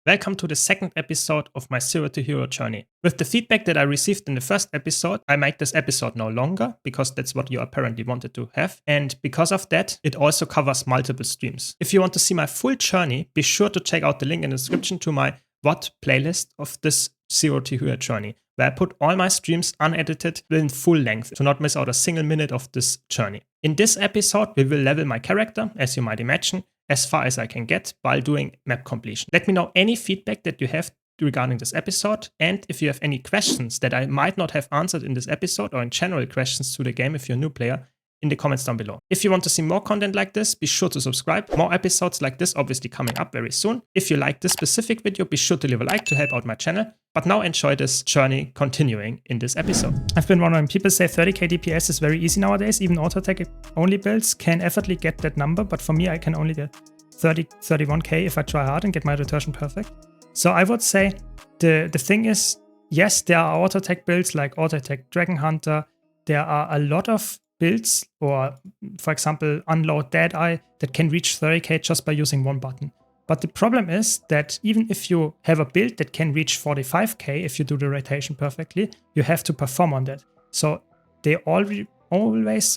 Welcome to the second episode of my Zero to Hero journey. With the feedback that I received in the first episode, I make this episode no longer because that's what you apparently wanted to have. And because of that, it also covers multiple streams. If you want to see my full journey, be sure to check out the link in the description to my VOD playlist of this Zero to Hero journey, where I put all my streams unedited in full length to not miss out a single minute of this journey. In this episode, we will level my character, as you might imagine, as far as I can get while doing map completion. Let me know any feedback that you have regarding this episode, and if you have any questions that I might not have answered in this episode or in general questions to the game if you're a new player, in the comments down below. If you want to see more content like this, be sure to subscribe. More episodes like this obviously coming up very soon. If you like this specific video, be sure to leave a like to help out my channel. But now enjoy this journey continuing in this episode. I've been wondering, people say 30k DPS is very easy nowadays. Even auto attack only builds can effortlessly get that number, but for me I can only get 31k if I try hard and get my rotation perfect. So I would say the thing is, yes, there are auto attack builds like auto attack Dragon Hunter. There are a lot of builds, or for example Unload Deadeye, that can reach 30k just by using one button. But the problem is that even if you have a build that can reach 45k if you do the rotation perfectly, you have to perform on that. So they always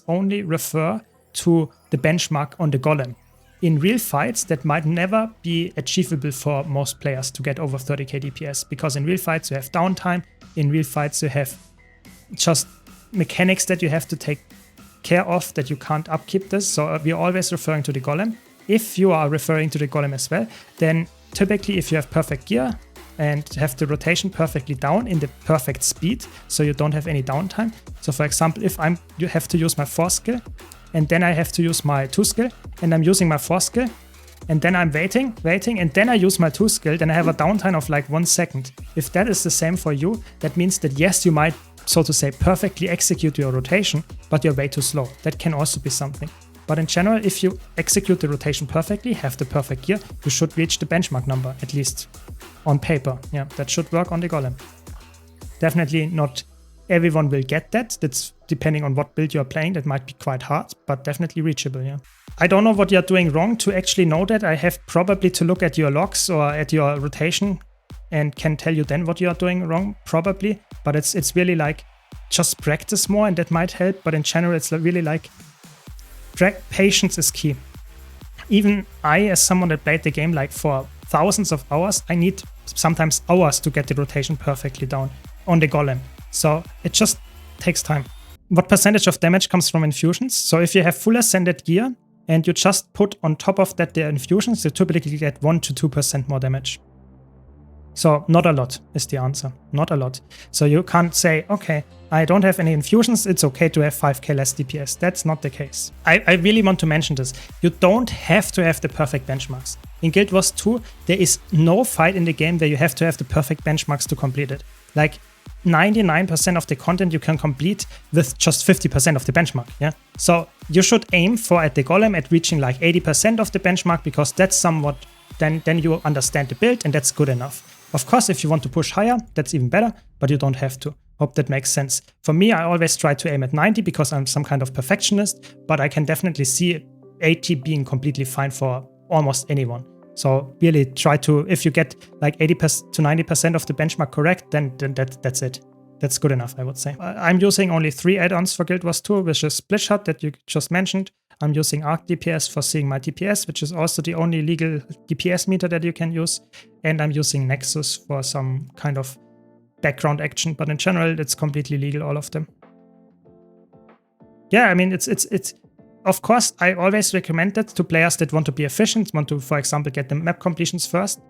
only refer to the benchmark on the golem. In real fights, that might never be achievable for most players to get over 30k DPS, because in real fights you have downtime, in real fights you have just mechanics that you have to take care of, that you can't upkeep this. So we're always referring to the golem. If you are referring to the golem as well, then typically if you have perfect gear and have the rotation perfectly down in the perfect speed, so you don't have any downtime. So for example, if you have to use my 4 skill and then I have to use my 2 skill and I'm using my 4 skill and then I'm waiting and then I use my 2 skill, then I have a downtime of like 1 second. If that is the same for you, that means that yes, you might, so to say, perfectly execute your rotation, but you're way too slow. That can also be something. But in general, if you execute the rotation perfectly, have the perfect gear, you should reach the benchmark number, at least on paper. Yeah, that should work on the golem. Definitely not everyone will get that. That's depending on what build you're playing. That might be quite hard, but definitely reachable, yeah. I don't know what you're doing wrong to actually know that. I have probably to look at your logs or at your rotation and can tell you then what you are doing wrong, probably. But it's really like, just practice more and that might help. But in general, it's really like, patience is key. Even I, as someone that played the game like for thousands of hours, I need sometimes hours to get the rotation perfectly down on the golem. So it just takes time. What percentage of damage comes from infusions? So if you have full ascended gear and you just put on top of that the infusions, you typically get 1 to 2% more damage. So not a lot is the answer, not a lot. So you can't say, okay, I don't have any infusions, it's okay to have 5k less DPS. That's not the case. I really want to mention this. You don't have to have the perfect benchmarks. In Guild Wars 2, there is no fight in the game where you have to have the perfect benchmarks to complete it. Like 99% of the content you can complete with just 50% of the benchmark, yeah? So you should aim for at the golem at reaching like 80% of the benchmark, because that's somewhat, then you understand the build and that's good enough. Of course, if you want to push higher, that's even better, but you don't have to. Hope that makes sense. For me, I always try to aim at 90 because I'm some kind of perfectionist, but I can definitely see 80 being completely fine for almost anyone. So really try to, if you get like 80% to 90% of the benchmark correct, then that's it. That's good enough, I would say. I'm using only 3 add-ons for Guild Wars 2, which is Split Shot that you just mentioned. I'm using Arc DPS for seeing my DPS, which is also the only legal DPS meter that you can use. And I'm using Nexus for some kind of background action, but in general, it's completely legal, all of them. Yeah, I mean, it's of course, I always recommend that to players that want to be efficient, want to, for example, get the map completions first,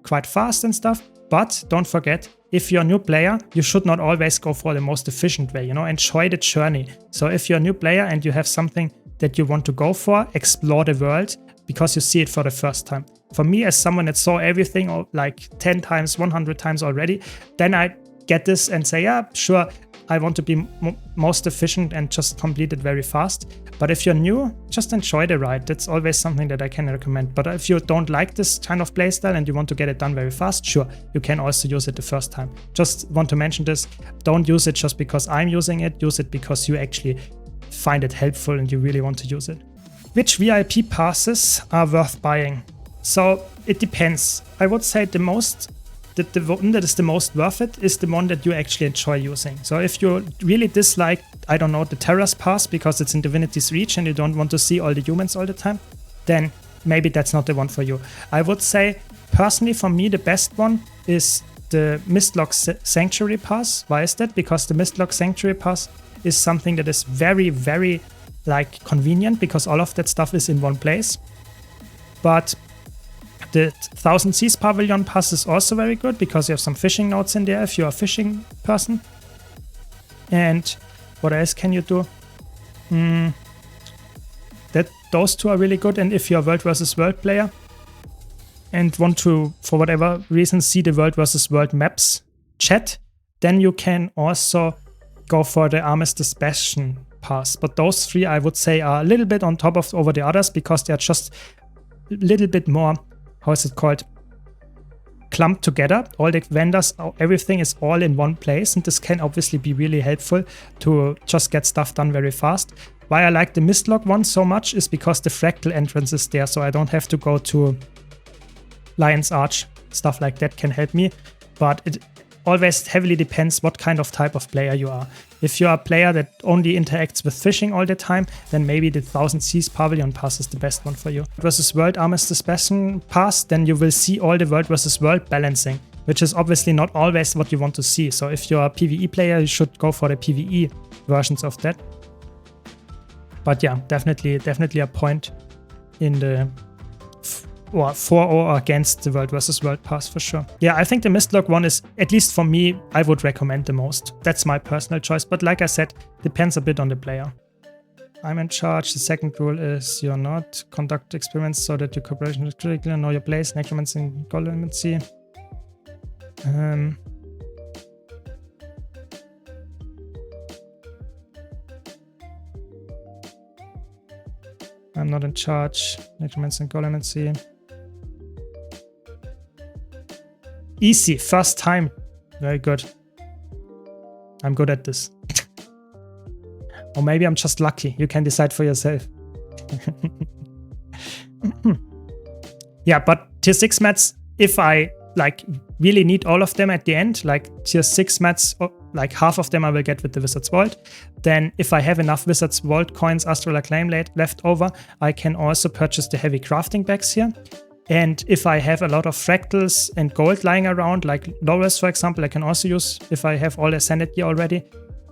quite fast and stuff. But don't forget, if you're a new player, you should not always go for the most efficient way, you know, enjoy the journey. So if you're a new player and you have something that you want to go for, explore the world because you see it for the first time. For me, as someone that saw everything like 10 times, 100 times already, then I get this and say, yeah, sure, I want to be most efficient and just complete it very fast. But if you're new, just enjoy the ride. That's always something that I can recommend. But if you don't like this kind of playstyle and you want to get it done very fast, sure, you can also use it the first time. Just want to mention this. Don't use it just because I'm using it. Use it because you actually find it helpful and you really want to use it. Which VIP passes are worth buying? So it depends. I would say the one that is the most worth it is the one that you actually enjoy using. So if you really dislike, I don't know, the Terrace Pass because it's in Divinity's Reach and you don't want to see all the humans all the time, then maybe that's not the one for you. I would say, personally, for me, the best one is the Mistlock Sanctuary Pass. Why is that? Because the Mistlock Sanctuary Pass is something that is very, very like convenient because all of that stuff is in one place. But the 1000 Seas Pavilion Pass is also very good because you have some fishing nodes in there if you're a fishing person. And what else can you do? Those two are really good. And if you're a World vs. World player and want to, for whatever reason, see the World vs. World maps chat, then you can also go for the Armistice Bastion Pass. But those three, I would say, are a little bit on top of over the others because they're just a little bit more, how is it called, clumped together. All the vendors, everything is all in one place, and this can obviously be really helpful to just get stuff done very fast. Why I like the Mistlock one so much is because the fractal entrance is there, so I don't have to go to Lion's Arch. Stuff like that can help me, but it always heavily depends what kind of type of player you are. If you are a player that only interacts with fishing all the time, then maybe the 1000 Seas Pavilion Pass is the best one for you. Versus World Armistice Bastion Pass, then you will see all the World versus World balancing, which is obviously not always what you want to see. So if you're a PvE player, you should go for the PvE versions of that. But yeah, definitely a point in the for or against the World vs. World Pass for sure. Yeah, I think the Mistlock one is, at least for me, I would recommend the most. That's my personal choice, but like I said, depends a bit on the player. I'm in charge. The second rule is you're not. Conduct experiments so that your cooperation is critical. Know your place. Necromancy and Golemancy. I'm not in charge. Necromancy and Golemancy. Easy, first time. Very good. I'm good at this. Or maybe I'm just lucky. You can decide for yourself. Yeah, but tier 6 mats, if I like really need all of them at the end, like tier 6 mats, like half of them I will get with the Wizard's Vault. Then if I have enough Wizard's Vault coins, Astral Acclaim left over, I can also purchase the heavy crafting bags here. And if I have a lot of fractals and gold lying around, like Loris, for example, I can also use, if I have all the Sanity already,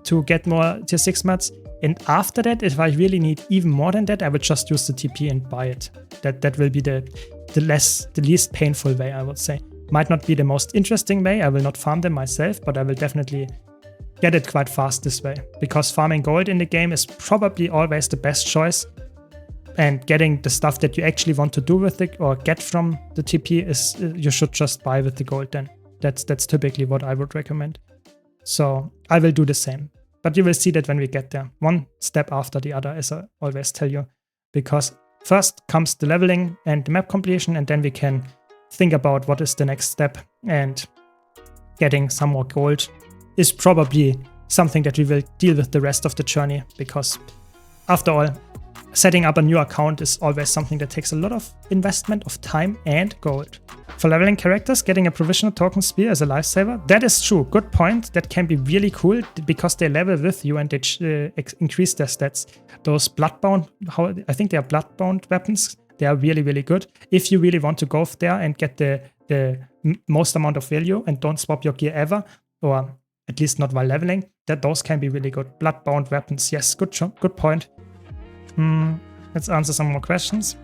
to get more tier 6 mats. And after that, if I really need even more than that, I will just use the TP and buy it. That will be the least painful way, I would say. Might not be the most interesting way. I will not farm them myself, but I will definitely get it quite fast this way. Because farming gold in the game is probably always the best choice. And getting the stuff that you actually want to do with it or get from the TP is you should just buy with the gold then. That's typically what I would recommend. So I will do the same. But you will see that when we get there. One step after the other, as I always tell you. Because first comes the leveling and the map completion, and then we can think about what is the next step. And getting some more gold is probably something that we will deal with the rest of the journey. Because after all, setting up a new account is always something that takes a lot of investment of time and gold. For leveling characters, getting a provisional token spear is a lifesaver. That is true. Good point. That can be really cool because they level with you and they increase their stats. Those Bloodbound, I think they are Bloodbound Weapons. They are really, really good. If you really want to go there and get the most amount of value and don't swap your gear ever, or at least not while leveling, those can be really good. Bloodbound Weapons. Yes, good point. Let's answer some more questions.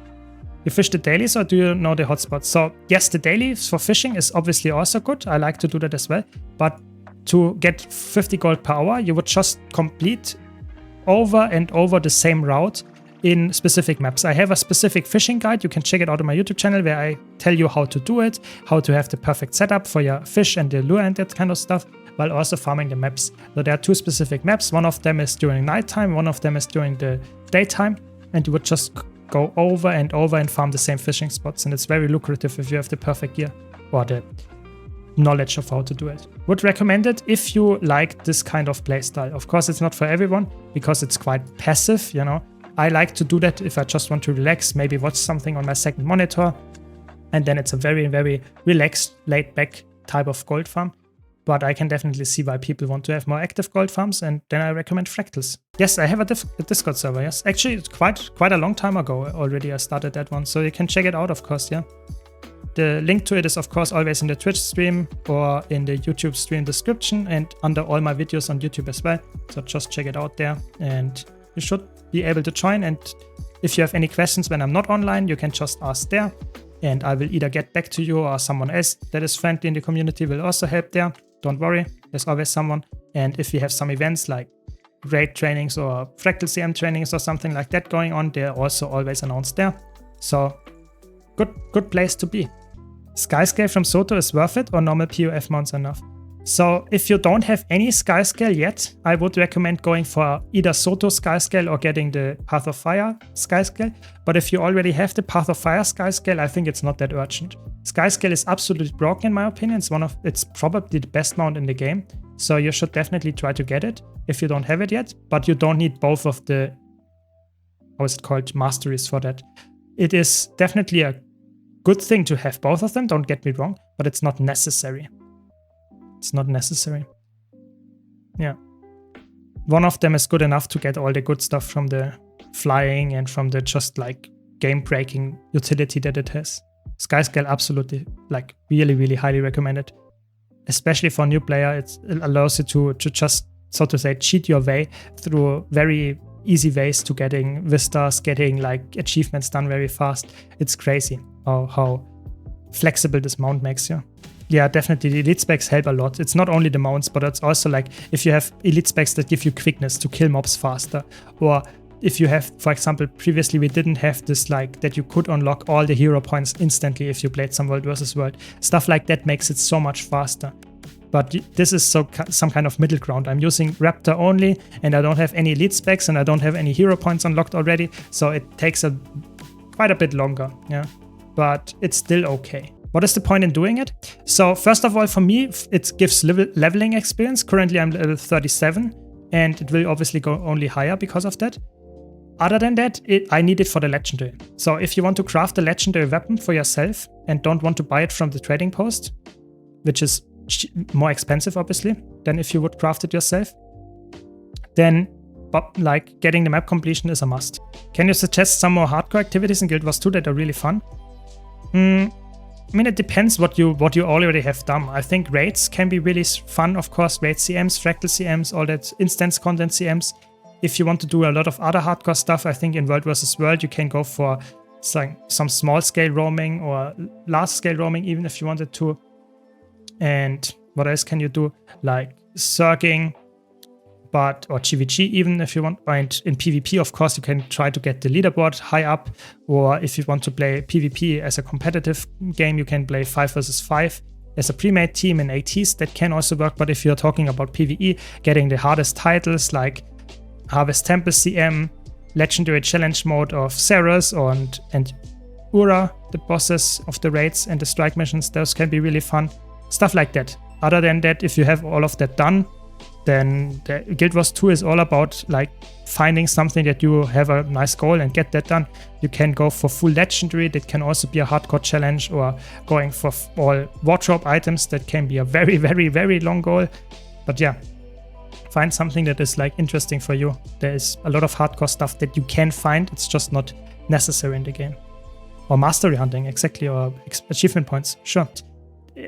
You fish the dailies or do you know the hotspots? So yes, the dailies for fishing is obviously also good. I like to do that as well. But to get 50 gold per hour, you would just complete over and over the same route in specific maps. I have a specific fishing guide. You can check it out on my YouTube channel where I tell you how to do it, how to have the perfect setup for your fish and the lure and that kind of stuff, while also farming the maps. So there are two specific maps. One of them is during nighttime, one of them is during the daytime, and you would just go over and farm the same fishing spots, and it's very lucrative if you have the perfect gear or the knowledge of how to do it. Would recommend it if you like this kind of playstyle. Of course, it's not for everyone because it's quite passive, you know. I like to do that if I just want to relax, maybe watch something on my second monitor, And then it's a very, very relaxed, laid-back type of gold farm. But I can definitely see why people want to have more active gold farms, and then I recommend Fractals. Yes, I have a Discord server, yes. Actually, it's quite a long time ago already I started that one, so you can check it out, of course, yeah. The link to it is, of course, always in the Twitch stream or in the YouTube stream description and under all my videos on YouTube as well. So just check it out there, and you should be able to join. And if you have any questions when I'm not online, you can just ask there, and I will either get back to you or someone else that is friendly in the community will also help there. Don't worry, there's always someone. And if you have some events like raid trainings or Fractal CM trainings or something like that going on, they're also always announced there. So good place to be. Skyscale from Soto is worth it, or normal POF mounts enough? So if you don't have any Skyscale yet, I would recommend going for either Soto Skyscale or getting the Path of Fire Skyscale. But if you already have the Path of Fire Skyscale, I think it's not that urgent. Skyscale is absolutely broken in my opinion. It's probably the best mount in the game. So you should definitely try to get it if you don't have it yet. But you don't need both of the, how is it called, masteries for that. It is definitely a good thing to have both of them, don't get me wrong, but it's not necessary. It's not necessary. Yeah. One of them is good enough to get all the good stuff from the flying and from the just like game-breaking utility that it has. Skyscale absolutely, like really, really highly recommended. Especially for a new player, it allows you to just, so to say, cheat your way through very easy ways to getting vistas, getting like achievements done very fast. It's crazy how flexible this mount makes you. Yeah, definitely the elite specs help a lot. It's not only the mounts, but it's also like if you have elite specs that give you quickness to kill mobs faster, or if you have, for example, previously we didn't have this like that you could unlock all the hero points instantly if you played some world versus world. Stuff like that makes it so much faster. But this is some kind of middle ground. I'm using Raptor only, and I don't have any elite specs, and I don't have any hero points unlocked already, so it takes quite a bit longer, yeah. But it's still okay. What is the point in doing it? So first of all, for me, it gives leveling experience. Currently, I'm level 37, and it will obviously go only higher because of that. Other than that, I need it for the legendary. So if you want to craft a legendary weapon for yourself and don't want to buy it from the trading post, which is more expensive, obviously, than if you would craft it yourself, then like getting the map completion is a must. Can you suggest some more hardcore activities in Guild Wars 2 that are really fun? I mean, it depends what you already have done. I think raids can be really fun, of course. Raid CMs, Fractal CMs, all that instance content CMs. If you want to do a lot of other hardcore stuff, I think in World vs. World you can go for some small scale roaming or large scale roaming, even if you wanted to. And what else can you do? Like Zerging, or GW2 even if you want. And in PvP, of course, you can try to get the leaderboard high up. Or if you want to play PvP as a competitive game, you can play 5 vs 5 as a pre-made team in ATs. That can also work. But if you're talking about PvE, getting the hardest titles like Harvest Temple CM, Legendary Challenge mode of Ceres and Ura, the bosses of the raids and the strike missions, those can be really fun. Stuff like that. Other than that, if you have all of that done, then the Guild Wars 2 is all about like finding something that you have a nice goal and get that done. You can go for full legendary, that can also be a hardcore challenge, or going for all wardrobe items, that can be a very, very, very long goal. But yeah, find something that is like interesting for you. There is a lot of hardcore stuff that you can find, it's just not necessary in the game. Or mastery hunting, exactly, or achievement points, sure.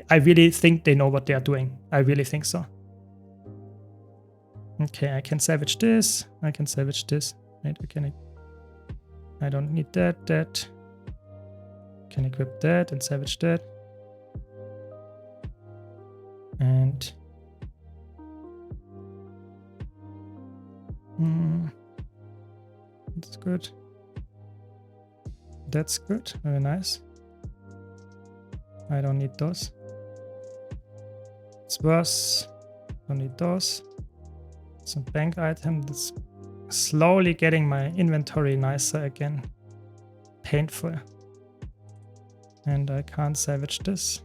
I really think they know what they are doing. I really think so. Okay, I can salvage this. I can salvage this. Wait, I don't need that. Can equip that and salvage that. And that's good. That's good. Very nice. I don't need those. It's worse. Don't need those. Some bank item. That's slowly getting my inventory nicer again. Painful. And I can't salvage this.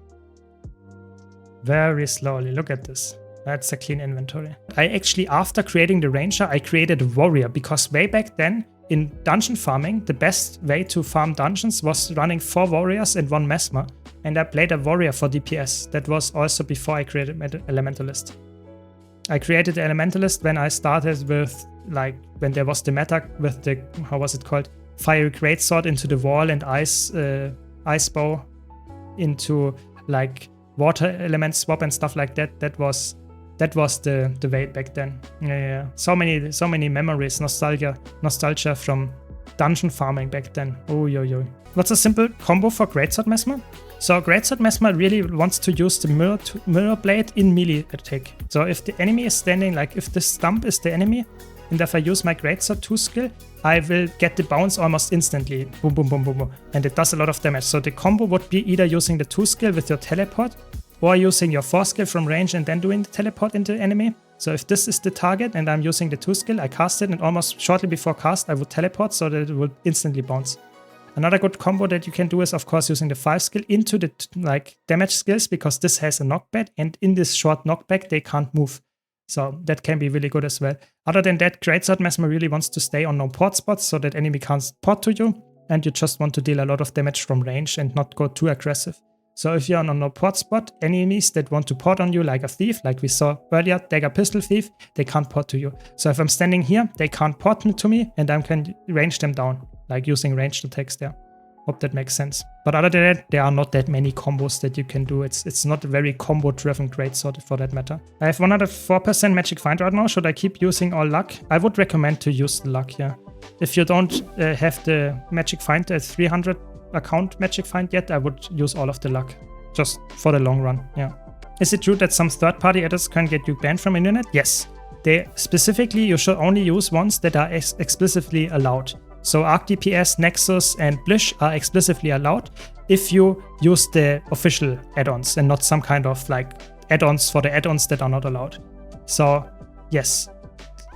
Very slowly. Look at this. That's a clean inventory. I actually, after creating the Ranger, I created a Warrior, because way back then, in dungeon farming, the best way to farm dungeons was running 4 warriors and 1 Mesmer. And I played a warrior for DPS. That was also before I created Elementalist. I created the Elementalist when I started with, like, when there was the meta with the, how was it called? Fiery Greatsword into the wall and ice bow into, like, water element swap and stuff like that. That was the way back then. Yeah. So many memories, nostalgia from dungeon farming back then. Oh, yo. What's a simple combo for Greatsword Mesmer? So Greatsword Mesmer really wants to use the mirror blade in melee attack. So if the enemy is standing, like if the stump is the enemy, and if I use my Greatsword 2 skill, I will get the bounce almost instantly. Boom, boom, boom, boom, boom. And it does a lot of damage. So the combo would be either using the 2 skill with your teleport, or using your 4 skill from range and then doing the teleport into the enemy. So if this is the target and I'm using the 2 skill, I cast it, and almost shortly before cast I would teleport so that it would instantly bounce. Another good combo that you can do is, of course, using the 5 skill into the damage skills, because this has a knockback, and in this short knockback they can't move. So that can be really good as well. Other than that, Greatsword Mesmer really wants to stay on no-port-spots so that enemy can't port to you, and you just want to deal a lot of damage from range and not go too aggressive. So if you're on a no-port spot, enemies that want to port on you, like a thief, like we saw earlier, dagger pistol thief, they can't port to you. So if I'm standing here, they can't port to me, and I can range them down, like using ranged attacks there. Hope that makes sense. But other than that, there are not that many combos that you can do. It's not a very combo-driven greatsword for that matter. I have 104% magic find right now. Should I keep using all luck? I would recommend to use the luck, yeah. If you don't have the magic find at 300 account magic find yet, I would use all of the luck, just for the long run, yeah. Is it true that some third-party addons can get you banned from internet? Yes. They specifically, you should only use ones that are explicitly allowed. So Arc DPS, Nexus, and Blish are explicitly allowed if you use the official add-ons and not some kind of like add-ons for the add-ons that are not allowed. So yes,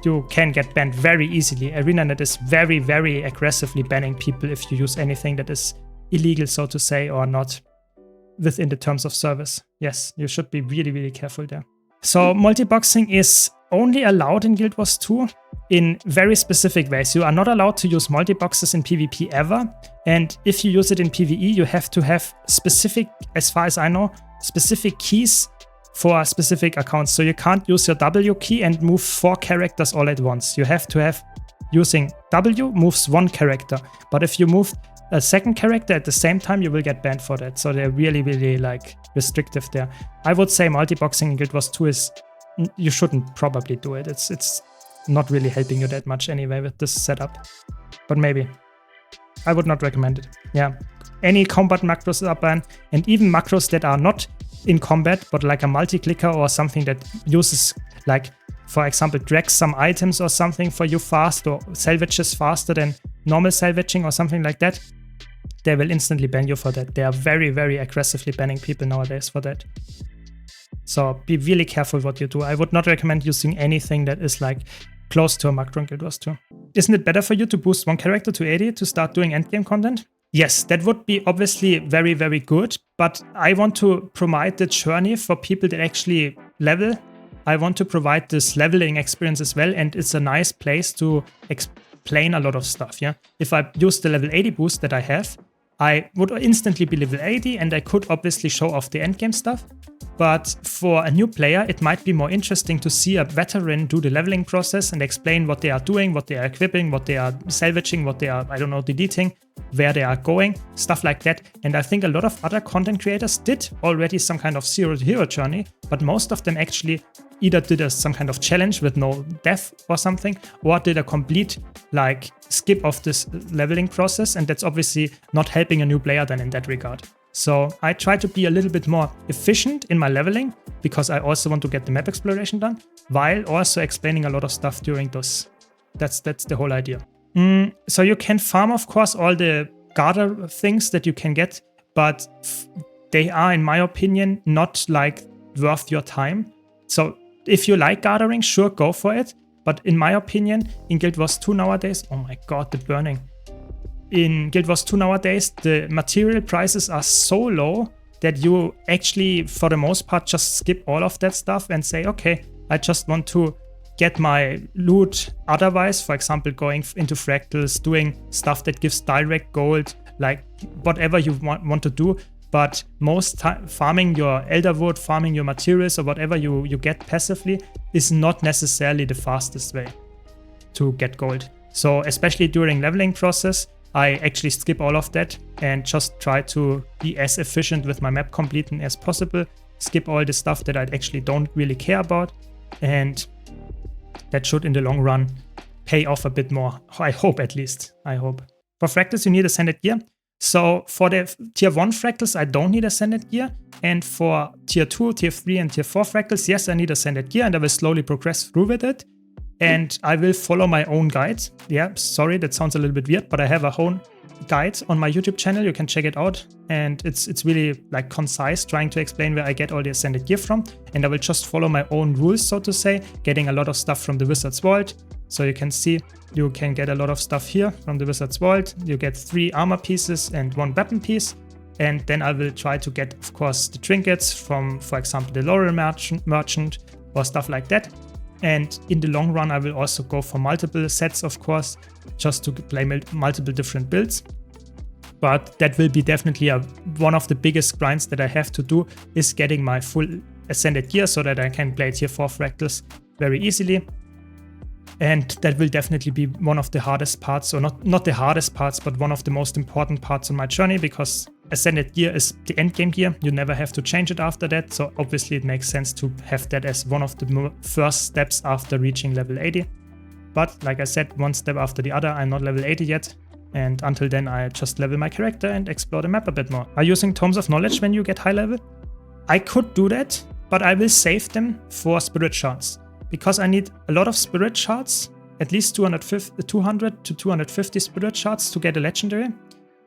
you can get banned very easily. ArenaNet is very, very aggressively banning people if you use anything that is illegal, so to say, or not within the terms of service. Yes, you should be really, really careful there. So multi-boxing is only allowed in Guild Wars 2 in very specific ways. You are not allowed to use multi-boxes in PvP ever. And if you use it in PvE, you have to have specific, as far as I know, specific keys for specific accounts. So you can't use your W key and move 4 characters all at once. You have to have, using W moves 1 character. But if you move a second character at the same time, you will get banned for that. So they're really, really like restrictive there. I would say multi-boxing in Guild Wars 2 is, you shouldn't probably do it. It's not really helping you that much anyway with this setup. But maybe. I would not recommend it. Yeah. Any combat macros are banned, and even macros that are not in combat, but like a multi-clicker or something that uses, like, for example, drags some items or something for you fast, or salvages faster than normal salvaging or something like that, they will instantly ban you for that. They are very, very aggressively banning people nowadays for that. So be really careful what you do. I would not recommend using anything that is like close to a macro in Guild Wars 2. Isn't it better for you to boost one character to 80 to start doing endgame content? Yes, that would be obviously very, very good, but I want to provide the journey for people that actually level. I want to provide this leveling experience as well, and it's a nice place to explain a lot of stuff, yeah? If I use the level 80 boost that I have, I would instantly be level 80, and I could obviously show off the endgame stuff. But for a new player, it might be more interesting to see a veteran do the leveling process and explain what they are doing, what they are equipping, what they are salvaging, what they are, I don't know, deleting, where they are going, stuff like that. And I think a lot of other content creators did already some kind of zero to hero journey, but most of them actually either did some kind of challenge with no death or something, or did a complete like skip of this leveling process, and that's obviously not helping a new player then in that regard. So I try to be a little bit more efficient in my leveling, because I also want to get the map exploration done, while also explaining a lot of stuff during this. That's the whole idea. So you can farm, of course, all the Garter things that you can get, but they are, in my opinion, not like worth your time. So if you like gartering, sure, go for it. But in my opinion, in Guild Wars 2 nowadays, oh my god, the burning. In Guild Wars 2 nowadays, the material prices are so low that you actually, for the most part, just skip all of that stuff and say, okay, I just want to get my loot otherwise, for example, going into Fractals, doing stuff that gives direct gold, like whatever you want to do. But most time, farming your Elderwood, farming your materials or whatever you get passively is not necessarily the fastest way to get gold. So especially during leveling process, I actually skip all of that and just try to be as efficient with my map completing as possible. Skip all the stuff that I actually don't really care about. And that should in the long run pay off a bit more. I hope, at least. I hope. For Fractals, you need Ascended Gear. So for the tier 1 Fractals, I don't need Ascended Gear. And for tier 2, tier 3, and tier 4 Fractals, yes, I need Ascended Gear, and I will slowly progress through with it. And I will follow my own guide. Yeah, sorry, that sounds a little bit weird, but I have a whole guide on my YouTube channel. You can check it out. And it's really like concise, trying to explain where I get all the Ascended Gear from. And I will just follow my own rules, so to say, getting a lot of stuff from the Wizard's Vault. So you can see you can get a lot of stuff here from the Wizard's Vault. You get 3 armor pieces and 1 weapon piece. And then I will try to get, of course, the trinkets from, for example, the Laurel Merchant or stuff like that. And in the long run, I will also go for multiple sets, of course, just to play multiple different builds. But that will be definitely one of the biggest grinds that I have to do, is getting my full Ascended Gear so that I can play tier 4 Fractals very easily. And that will definitely be one of the hardest parts, or not the hardest parts, but one of the most important parts on my journey, because Ascended Gear is the endgame gear. You never have to change it after that. So obviously it makes sense to have that as one of the first steps after reaching level 80. But like I said, one step after the other. I'm not level 80 yet. And until then, I just level my character and explore the map a bit more. Are you using Tomes of Knowledge when you get high level? I could do that, but I will save them for Spirit Shards. Because I need a lot of Spirit Shards, at least 200 to 250 Spirit Shards to get a Legendary.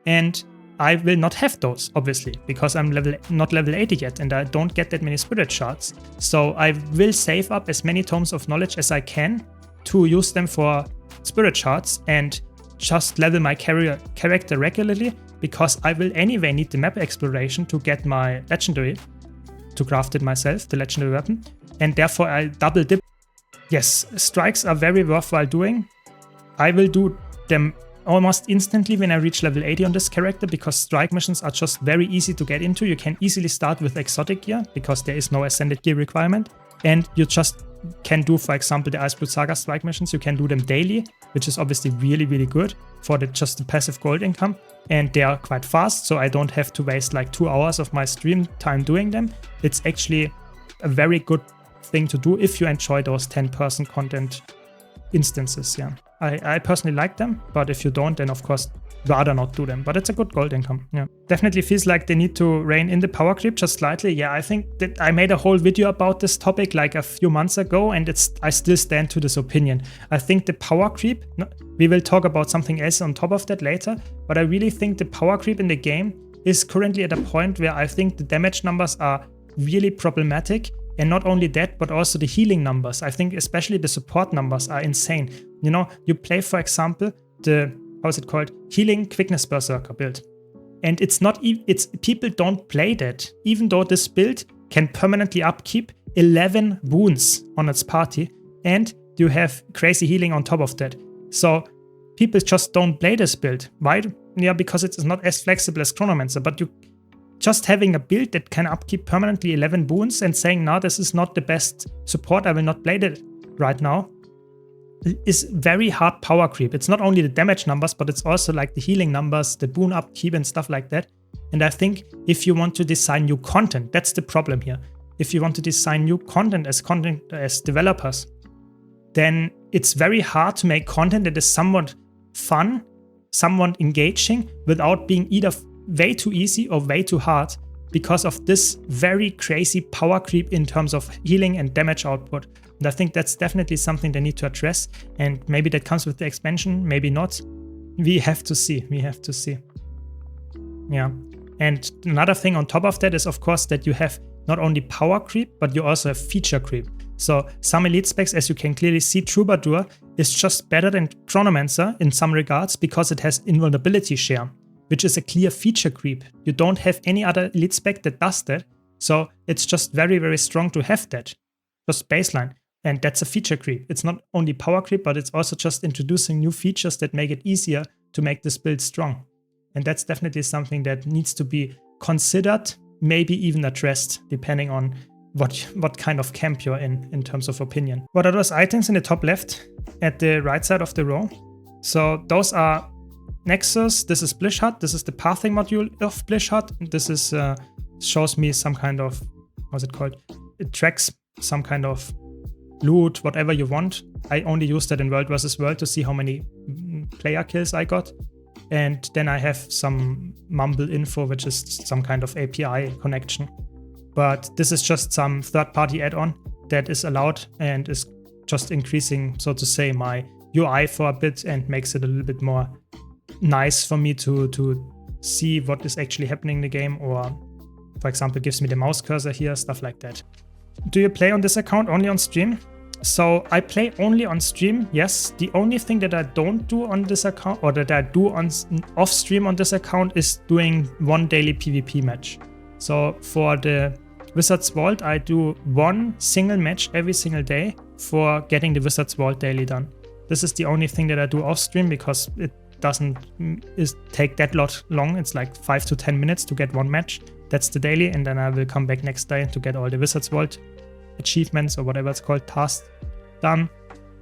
And I will not have those, obviously, because I'm not level 80 yet and I don't get that many Spirit Shards. So I will save up as many Tomes of Knowledge as I can to use them for Spirit Shards and just level my character regularly, because I will anyway need the map exploration to get my Legendary, to craft it myself, the Legendary weapon. And therefore I double dip. Yes, strikes are very worthwhile doing. I will do them almost instantly when I reach level 80 on this character, because strike missions are just very easy to get into. You can easily start with exotic gear because there is no Ascended Gear requirement. And you just can do, for example, the Iceblood Saga strike missions. You can do them daily, which is obviously really, really good for just the passive gold income. And they are quite fast, so I don't have to waste like 2 hours of my stream time doing them. It's actually a very good thing to do if you enjoy those 10-person content instances. Yeah, I personally like them, but if you don't, then of course rather not do them. But it's a good gold income. Yeah, definitely feels like they need to rein in the power creep just slightly. Yeah, I think that I made a whole video about this topic like a few months ago, and I still stand to this opinion. I think the power creep, we will talk about something else on top of that later, but I really think the power creep in the game is currently at a point where I think the damage numbers are really problematic. And not only that, but also the healing numbers. I think especially the support numbers are insane. You know, you play, for example, the, how's it called? Healing Quickness Berserker build. And people don't play that, even though this build can permanently upkeep 11 wounds on its party. And you have crazy healing on top of that. So people just don't play this build. Why? Yeah, because it is not as flexible as Chronomancer, but just having a build that can upkeep permanently 11 wounds and saying, no, this is not the best support, I will not play that right now, is very hard power creep. It's not only the damage numbers, but it's also like the healing numbers, the boon upkeep and stuff like that. And I think if you want to design new content, that's the problem here. If you want to design new content as developers, then it's very hard to make content that is somewhat fun, somewhat engaging, without being either way too easy or way too hard, because of this very crazy power creep in terms of healing and damage output. And I think that's definitely something they need to address, and maybe that comes with the expansion, maybe not. We have to see. Yeah. And another thing on top of that is, of course, that you have not only power creep, but you also have feature creep. So some elite specs, as you can clearly see, Troubadour is just better than Chronomancer in some regards because it has invulnerability share, which is a clear feature creep. You don't have any other elite spec that does that. So it's just very, very strong to have that. Just baseline. And that's a feature creep. It's not only power creep, but it's also just introducing new features that make it easier to make this build strong. And that's definitely something that needs to be considered, maybe even addressed, depending on what kind of camp you're in terms of opinion. What are those items in the top left at the right side of the row? So those are Nexus, this is Blish Hut, this is the pathing module of Blish Hut. This is shows me some kind of, how's it called? It tracks some kind of loot, whatever you want. I only use that in World vs. World to see how many player kills I got. And then I have some mumble info, which is some kind of API connection. But this is just some third-party add-on that is allowed and is just increasing, so to say, my UI for a bit and makes it a little bit more nice for me to see what is actually happening in the game, or, for example, gives me the mouse cursor here, stuff like that. Do you play on this account only on stream? So I play only on stream, yes. The only thing that I don't do on this account, or that I do on off stream on this account, is doing one daily PvP match. So for the Wizard's Vault, I do one single match every single day for getting the Wizard's Vault daily done. This is the only thing that I do off stream because it doesn't take that long. It's like 5 to 10 minutes to get one match. That's the daily, and then I will come back next day to get all the Wizard's Vault achievements or whatever it's called, tasks done,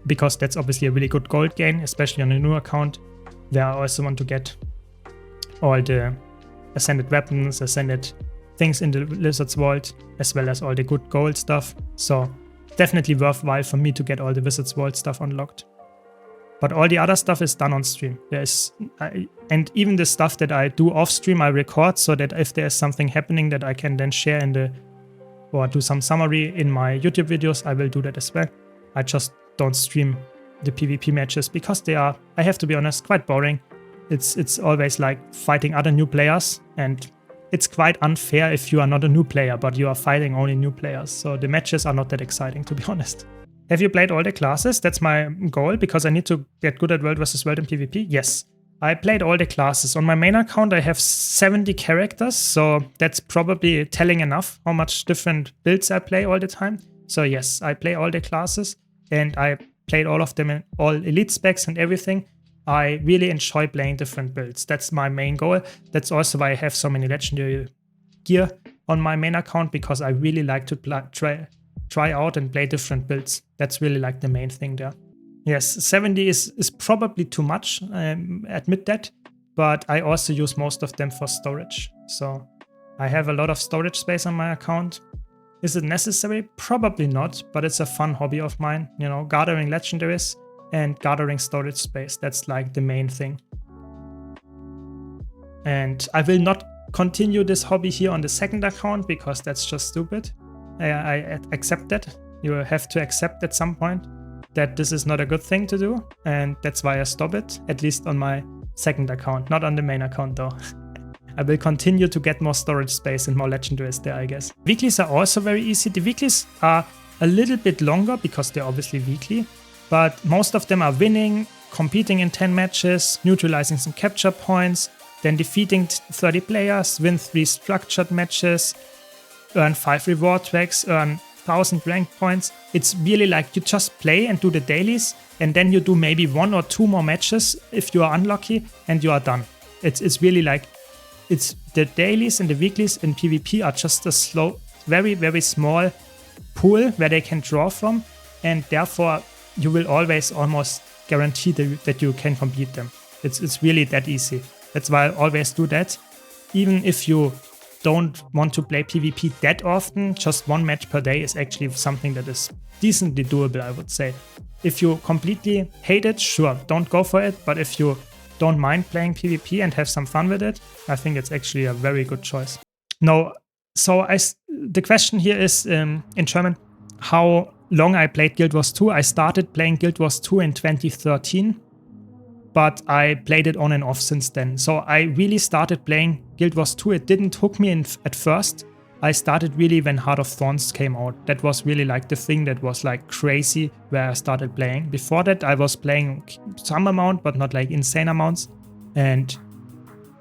because that's obviously a really good gold gain, especially on a new account where I also want to get all the ascended weapons, ascended things in the Wizard's Vault, as well as all the good gold stuff. So definitely worthwhile for me to get all the Wizard's Vault stuff unlocked. But all the other stuff is done on stream. And even the stuff that I do off stream, I record so that if there's something happening that I can then share or do some summary in my YouTube videos, I will do that as well. I just don't stream the PvP matches because they are, I have to be honest, quite boring. It's always like fighting other new players, and it's quite unfair if you are not a new player, but you are fighting only new players. So the matches are not that exciting, to be honest. Have you played all the classes? That's my goal, because I need to get good at World vs. World in PvP. Yes, I played all the classes. On my main account, I have 70 characters, so that's probably telling enough how much different builds I play all the time. So yes, I play all the classes, and I played all of them in all elite specs and everything. I really enjoy playing different builds. That's my main goal. That's also why I have so many legendary gear on my main account, because I really like to try out and play different builds. That's really like the main thing there. Yes, 70 is probably too much, I admit that, but I also use most of them for storage. So I have a lot of storage space on my account. Is it necessary? Probably not, but it's a fun hobby of mine, you know, gathering legendaries and gathering storage space. That's like the main thing. And I will not continue this hobby here on the second account because that's just stupid. I accept that. You have to accept at some point that this is not a good thing to do, and that's why I stop it, at least on my second account, not on the main account though. I will continue to get more storage space and more legendaries there, I guess. Weeklies are also very easy. The weeklies are a little bit longer because they're obviously weekly, but most of them are winning, competing in 10 matches, neutralizing some capture points, then defeating 30 players, win 3 structured matches, earn 5 reward tracks, earn 1000 rank points. It's really like you just play and do the dailies, and then you do maybe 1 or 2 more matches if you are unlucky, and you are done. It's really like, it's the dailies and the weeklies in PvP are just a slow, very, very small pool where they can draw from, and therefore you will always almost guarantee that you can complete them. It's really that easy. That's why I always do that. Even if you don't want to play PvP that often, just 1 match per day is actually something that is decently doable, I would say. If you completely hate it, sure, don't go for it. But if you don't mind playing PvP and have some fun with it, I think it's actually a very good choice. No, so the question here is in German, how long I played Guild Wars 2. I started playing Guild Wars 2 in 2013. But I played it on and off since then. So I really started playing Guild Wars 2. It didn't hook me in at first. I started really when Heart of Thorns came out. That was really like the thing that was like crazy where I started playing. Before that, I was playing some amount, but not like insane amounts. And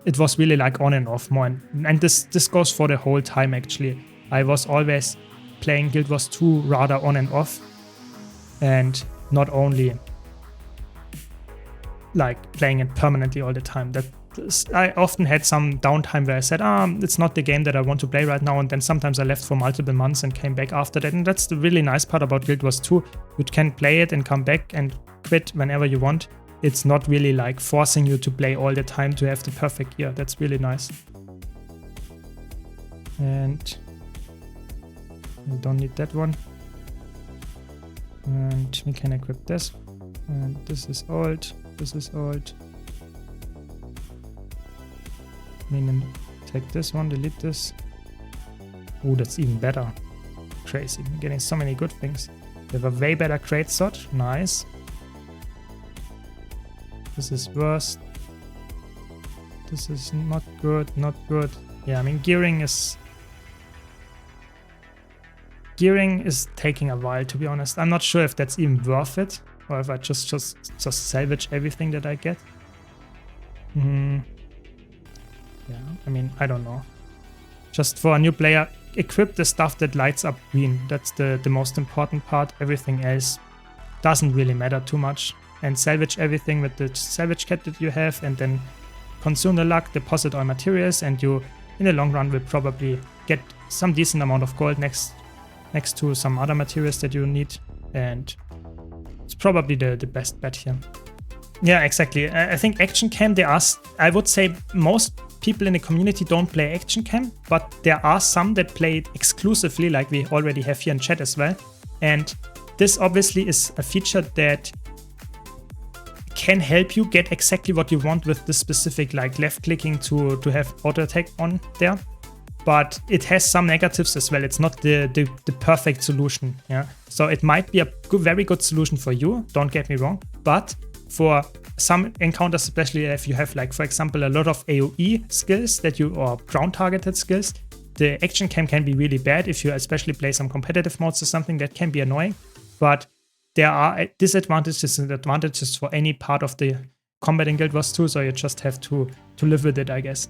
it was really like on and off more. And this goes for the whole time actually. I was always playing Guild Wars 2 rather on and off. and not only like playing it permanently all the time. I often had some downtime where I said, it's not the game that I want to play right now, and then sometimes I left for multiple months and came back after that. And that's the really nice part about Guild Wars 2. You can play it and come back and quit whenever you want. It's not really like forcing you to play all the time to have the perfect gear. That's really nice. And we don't need that one. And we can equip this. And this is old. This is old. Take this one, delete this. Oh, that's even better. Crazy. We're getting so many good things. We have a way better crate slot. Nice. This is worse. This is not good, not good. Yeah, I mean, gearing is taking a while, to be honest. I'm not sure if that's even worth it, or if I just salvage everything that I get. Yeah, I mean, I don't know. Just for a new player, equip the stuff that lights up green. That's the most important part. Everything else doesn't really matter too much. And salvage everything with the salvage kit that you have, and then consume the luck, deposit all materials, and you, in the long run, will probably get some decent amount of gold next to some other materials that you need, and it's probably the best bet here. Yeah, exactly. I think Action Cam, I would say most people in the community don't play Action Cam, but there are some that play it exclusively, like we already have here in chat as well. And this obviously is a feature that can help you get exactly what you want with the specific like left clicking to have auto attack on there. But it has some negatives as well. It's not the perfect solution. Yeah, so it might be a very good solution for you, don't get me wrong, but for some encounters, especially if you have, like, for example, a lot of AoE skills or ground targeted skills, the Action Cam can be really bad. If you especially play some competitive modes or something, that can be annoying. But there are disadvantages and advantages for any part of the combat in Guild Wars 2, so you just have to live with it, I guess.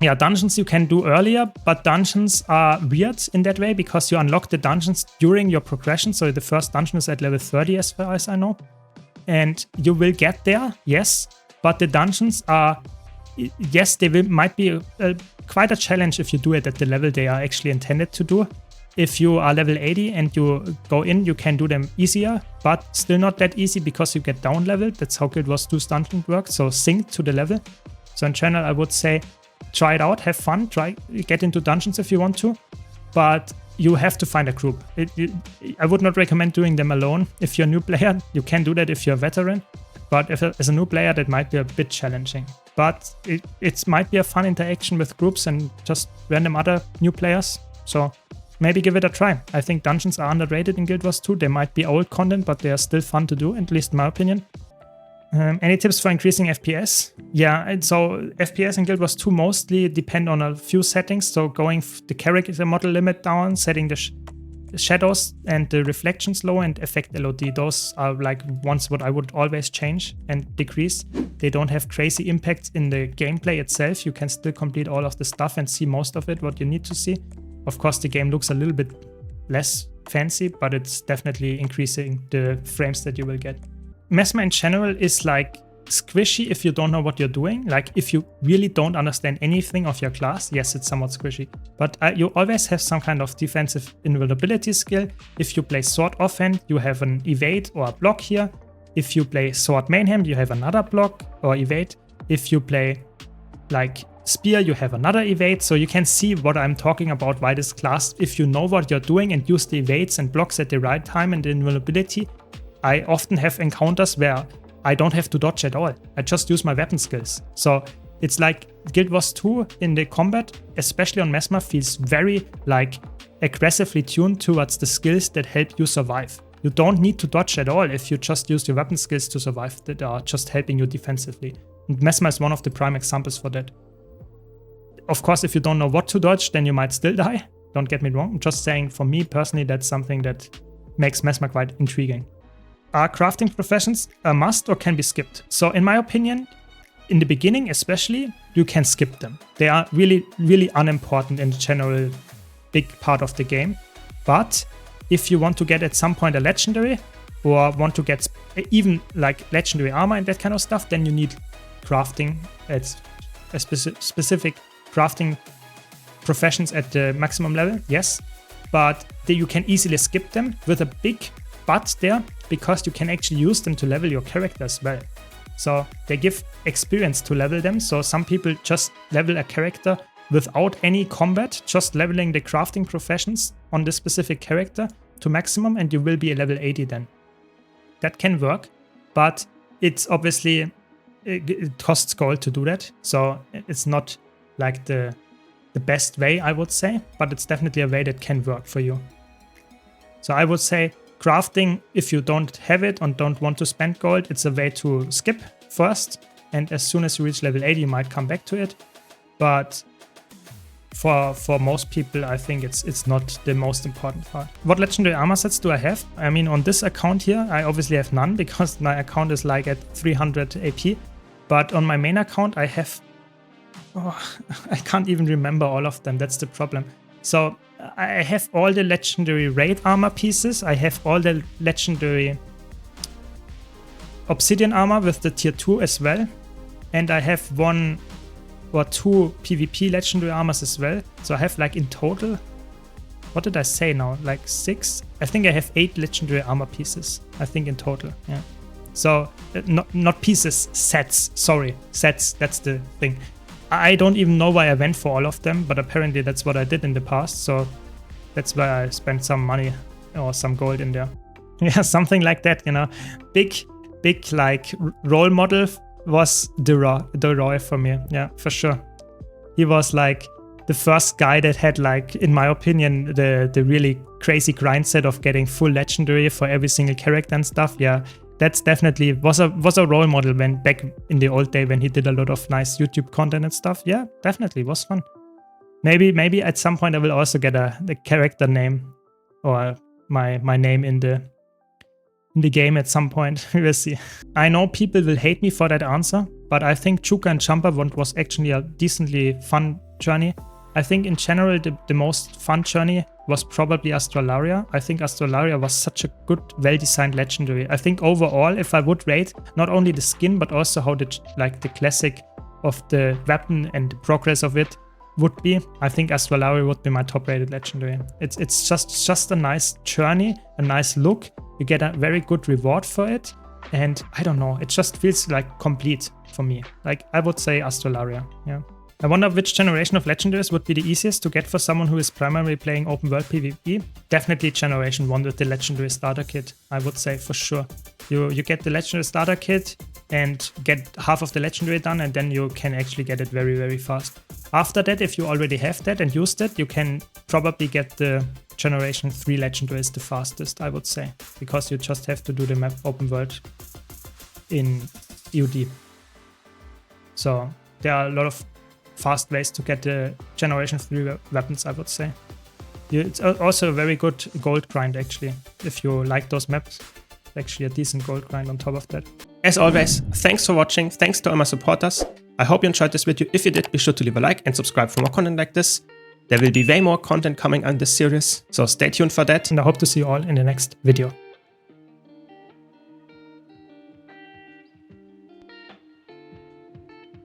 Yeah, dungeons you can do earlier, but dungeons are weird in that way because you unlock the dungeons during your progression. So the first dungeon is at level 30 as far as I know. And you will get there, yes, but the dungeons are, yes, might be quite a challenge if you do it at the level they are actually intended to do. If you are level 80 and you go in, you can do them easier, but still not that easy because you get down leveled. That's how Guild Wars 2's dungeon works, so sync to the level. So in general, I would say try it out, have fun, get into dungeons if you want to, but you have to find a group. I would not recommend doing them alone. If you're a new player, you can do that if you're a veteran, but as a new player, that might be a bit challenging. But it might be a fun interaction with groups and just random other new players, so maybe give it a try. I think dungeons are underrated in Guild Wars 2. They might be old content, but they are still fun to do, at least in my opinion. Any tips for increasing FPS? Yeah, and so FPS in Guild Wars 2 mostly depend on a few settings. So going the character model limit down, setting the shadows and the reflections low, and effect LOD. Those are like ones what I would always change and decrease. They don't have crazy impacts in the gameplay itself. You can still complete all of the stuff and see most of it, what you need to see. Of course, the game looks a little bit less fancy, but it's definitely increasing the frames that you will get. Mesmer in general is like squishy if you don't know what you're doing. Like if you really don't understand anything of your class, yes, it's somewhat squishy. But you always have some kind of defensive invulnerability skill. If you play sword offhand, you have an evade or a block here. If you play sword mainhand, you have another block or evade. If you play like spear, you have another evade. So you can see what I'm talking about, why this class, if you know what you're doing and use the evades and blocks at the right time and the invulnerability, I often have encounters where I don't have to dodge at all. I just use my weapon skills. So it's like Guild Wars 2 in the combat, especially on Mesmer, feels very like aggressively tuned towards the skills that help you survive. You don't need to dodge at all if you just use your weapon skills to survive that are just helping you defensively. And Mesmer is one of the prime examples for that. Of course, if you don't know what to dodge, then you might still die. Don't get me wrong. I'm just saying, for me personally, that's something that makes Mesmer quite intriguing. Are crafting professions a must or can be skipped? So in my opinion, in the beginning especially, you can skip them. They are really, really unimportant in the general big part of the game. But if you want to get at some point a legendary, or want to get even like legendary armor and that kind of stuff, then you need crafting. It's a specific crafting professions at the maximum level, yes, but you can easily skip them with a big but there, because you can actually use them to level your character as well. So they give experience to level them. So some people just level a character without any combat, just leveling the crafting professions on this specific character to maximum, and you will be a level 80 then. That can work, but it's obviously, it costs gold to do that. So it's not like the best way, I would say, but it's definitely a way that can work for you. So I would say crafting, if you don't have it and don't want to spend gold, it's a way to skip first, and as soon as you reach level 80 you might come back to it. But for most people, I think it's not the most important part. What legendary armor sets do I have? I mean, on this account here, I obviously have none because my account is like at 300 AP. But on my main account, I have... Oh, I can't even remember all of them. That's the problem. So I have all the legendary raid armor pieces. I have all the legendary obsidian armor with the tier 2 as well. And I have 1 or 2 PvP legendary armors as well. So I have like in total, what did I say now? Like 6? I think I have 8 legendary armor pieces. I think in total, yeah. So not pieces, sets. Sorry, sets, that's the thing. I don't even know why I went for all of them, but apparently that's what I did in the past. So that's why I spent some money or some gold in there. Yeah, something like that, you know. Big like role model was Deroir for me. Yeah, for sure. He was like the first guy that had, like, in my opinion, the really crazy grind set of getting full legendary for every single character and stuff. Yeah, that's definitely was a role model when back in the old day when he did a lot of nice YouTube content and stuff. Yeah, definitely was fun. Maybe at some point I will also get the character name or my name in the game at some point. We will see. I know people will hate me for that answer, but I think Chuka and Champa was actually a decently fun journey. I think in general the most fun journey was probably Astralaria. I think Astralaria was such a good, well-designed legendary. I think overall, if I would rate not only the skin but also how the classic of the weapon and the progress of it would be, I think Astralaria would be my top-rated legendary. It's just a nice journey, a nice look. You get a very good reward for it, and I don't know, it just feels like complete for me. Like, I would say Astralaria, yeah. I wonder which generation of legendaries would be the easiest to get for someone who is primarily playing open world PvP. Definitely generation 1 with the legendary starter kit, I would say, for sure. You get the legendary starter kit and get half of the legendary done, and then you can actually get it very, very fast. After that, if you already have that and used it, you can probably get the generation 3 legendaries the fastest, I would say, because you just have to do the map open world in EUD. So there are a lot of fast ways to get the generation 3 weapons, I would say. It's also a very good gold grind, actually. If you like those maps, actually a decent gold grind on top of that. As always, thanks for watching. Thanks to all my supporters. I hope you enjoyed this video. If you did, be sure to leave a like and subscribe for more content like this. There will be way more content coming on this series, so stay tuned for that, and I hope to see you all in the next video.